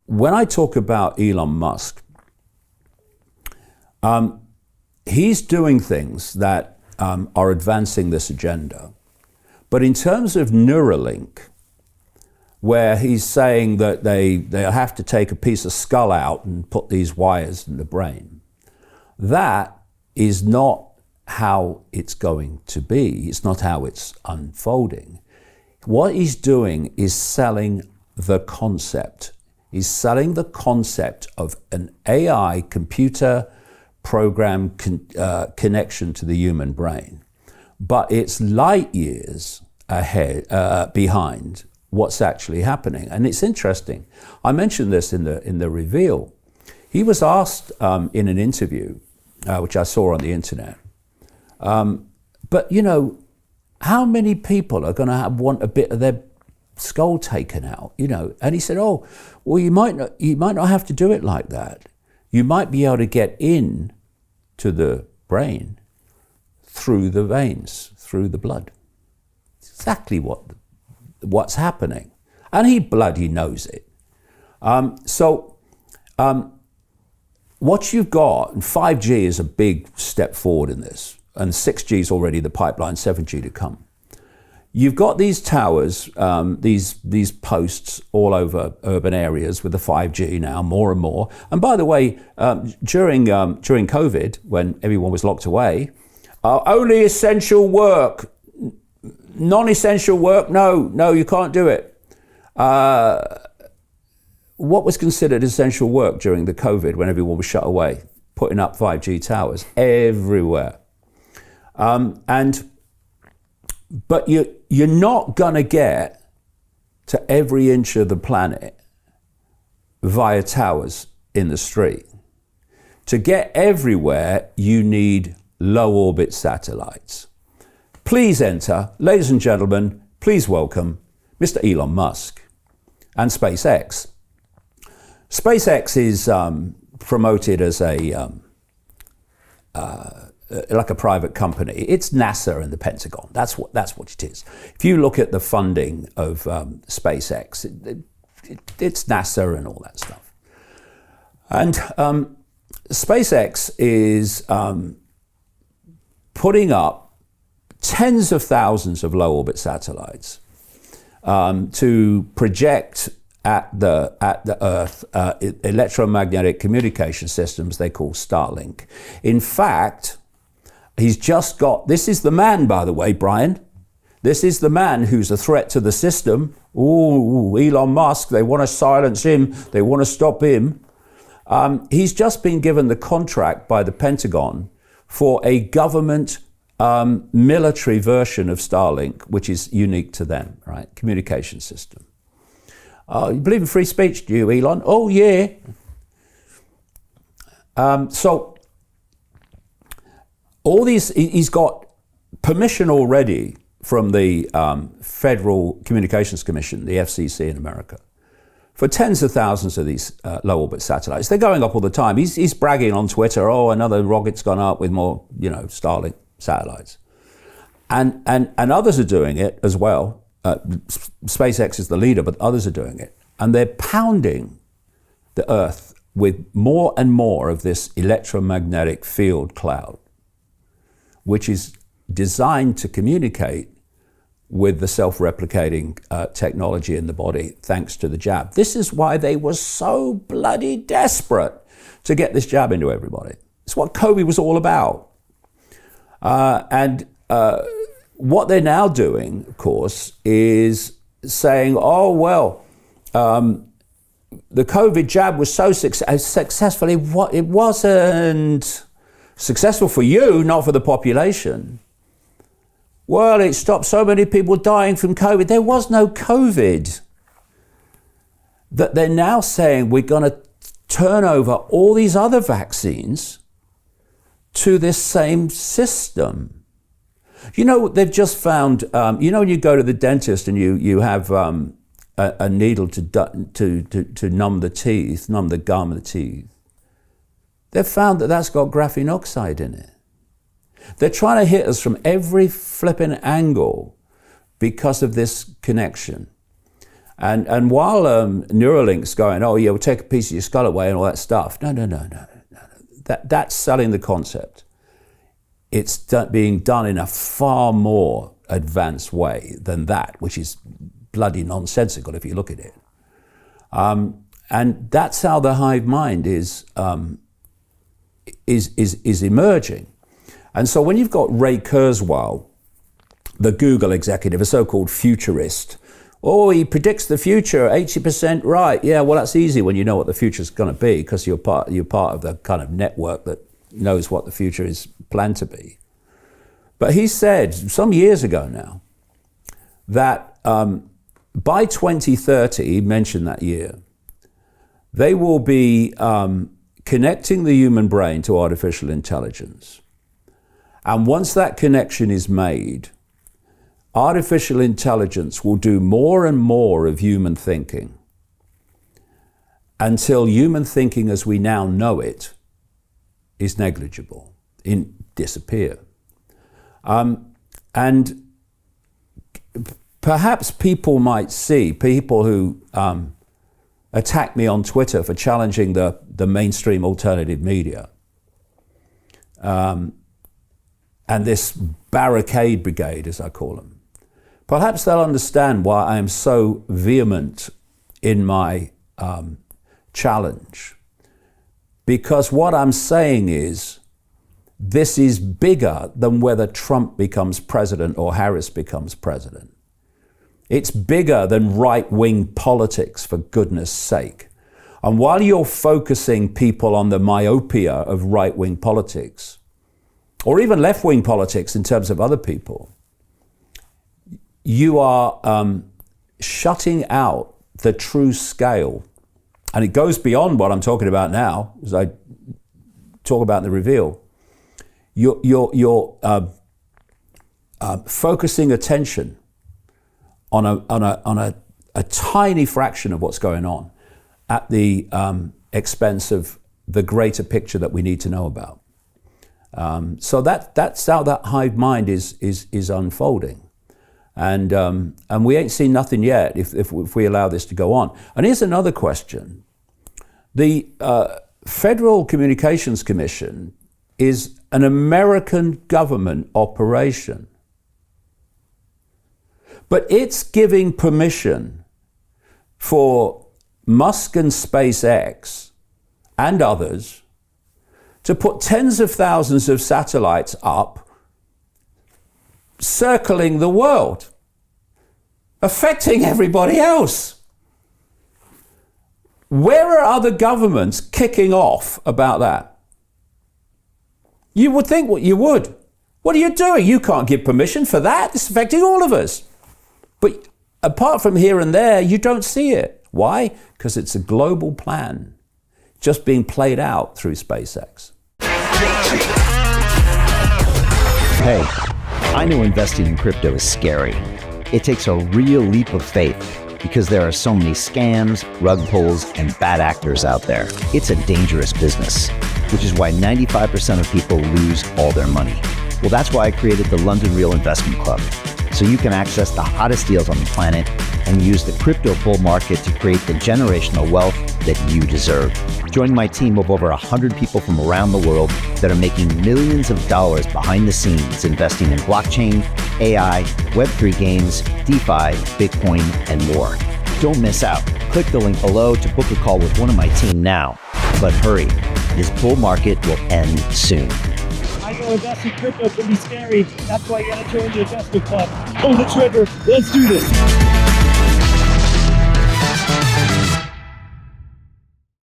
when I talk about Elon Musk, he's doing things that are advancing this agenda. But in terms of Neuralink, where he's saying that they have to take a piece of skull out and put these wires in the brain, that is not how it's going to be. It's not how it's unfolding. What he's doing is selling the concept. He's selling the concept of an AI computer program connection to the human brain. But it's light years behind what's actually happening. And it's interesting. I mentioned this in the reveal. He was asked in an interview, which I saw on the internet, but you know, how many people are going to want a bit of their skull taken out? You know, and he said, "Oh, well, you might not have to do it like that. You might be able to get in to the brain through the veins, through the blood." Exactly what's happening, and he bloody knows it. What you've got, and 5G is a big step forward in this, and 6G is already the pipeline, 7G to come. You've got these towers, these posts all over urban areas with the 5G now, more and more. And by the way, during COVID, when everyone was locked away, only essential work, non-essential work, no, you can't do it. What was considered essential work during the COVID when everyone was shut away? Putting up 5G towers everywhere. But you're not going to get to every inch of the planet via towers in the street. To get everywhere, you need low orbit satellites. Please enter, ladies and gentlemen, please welcome Mr. Elon Musk and SpaceX. SpaceX is promoted as like a private company. It's NASA and the Pentagon. That's what it is. If you look at the funding of SpaceX, it's NASA and all that stuff. And SpaceX is putting up tens of thousands of low orbit satellites to project at the Earth electromagnetic communication systems they call Starlink. In fact, he's just got, this is the man, by the way, Brian. This is the man who's a threat to the system. Ooh, Elon Musk, they want to silence him. They want to stop him. He's just been given the contract by the Pentagon for a government military version of Starlink, which is unique to them, right? Communication system. You believe in free speech, do you, Elon? Oh, yeah. So all these, he's got permission already from the Federal Communications Commission, the FCC in America, for tens of thousands of these low orbit satellites. They're going up all the time. He's bragging on Twitter, oh, another rocket's gone up with more, Starlink satellites. And others are doing it as well. SpaceX is the leader, but others are doing it. And they're pounding the Earth with more and more of this electromagnetic field cloud, which is designed to communicate with the self-replicating technology in the body, thanks to the jab. This is why they were so bloody desperate to get this jab into everybody. It's what COVID was all about. What they're now doing, of course, is saying, oh, well, the COVID jab was so successful. It wasn't successful for you, not for the population. Well, it stopped so many people dying from COVID. There was no COVID. That they're now saying we're going to turn over all these other vaccines to this same system. They've just found, when you go to the dentist and you have a needle to numb the teeth, numb the gum of the teeth, they've found that that's got graphene oxide in it. They're trying to hit us from every flipping angle because of this connection. And while Neuralink's going, oh yeah, we'll take a piece of your skull away and all that stuff. No. That's selling the concept. It's being done in a far more advanced way than that, which is bloody nonsensical if you look at it. And that's how the hive mind is emerging. And so when you've got Ray Kurzweil, the Google executive, a so-called futurist, oh, he predicts the future, 80% right. Yeah, well, that's easy when you know what the future's going to be, because you're part of the kind of network that knows what the future is planned to be. But he said some years ago now that by 2030, he mentioned that year, they will be connecting the human brain to artificial intelligence. And once that connection is made, artificial intelligence will do more and more of human thinking until human thinking as we now know it is negligible, disappear. And perhaps people might see, people who attack me on Twitter for challenging the mainstream alternative media, and this barricade brigade, as I call them, perhaps they'll understand why I am so vehement in my challenge. Because what I'm saying is, this is bigger than whether Trump becomes president or Harris becomes president. It's bigger than right-wing politics, for goodness sake. And while you're focusing people on the myopia of right-wing politics, or even left-wing politics in terms of other people, you are shutting out the true scale. And it goes beyond what I'm talking about now, as I talk about in the reveal. You're focusing attention on a tiny fraction of what's going on at the expense of the greater picture that we need to know about. So that's how that hive mind is unfolding. And we ain't seen nothing yet if we allow this to go on. And here's another question. The Federal Communications Commission is an American government operation. But it's giving permission for Musk and SpaceX and others to put tens of thousands of satellites up, circling the world, affecting everybody else. Where are other governments kicking off about that? You would think what you would. What are you doing? You can't give permission for that. It's affecting all of us. But apart from here and there, you don't see it. Why? Because it's a global plan, just being played out through SpaceX. Hey, I know investing in crypto is scary. It takes a real leap of faith because there are so many scams, rug pulls, and bad actors out there. It's a dangerous business, which is why 95% of people lose all their money. Well, that's why I created the London Real Investment Club, so you can access the hottest deals on the planet and use the crypto bull market to create the generational wealth that you deserve. Join my team of over 100 people from around the world that are making millions of dollars behind the scenes investing in blockchain, AI, Web3 games, DeFi, Bitcoin, and more. Don't miss out. Click the link below to book a call with one of my team now. But hurry, this bull market will end soon. I know investing in crypto can be scary. That's why you gotta join the investment club. Pull the trigger. Let's do this.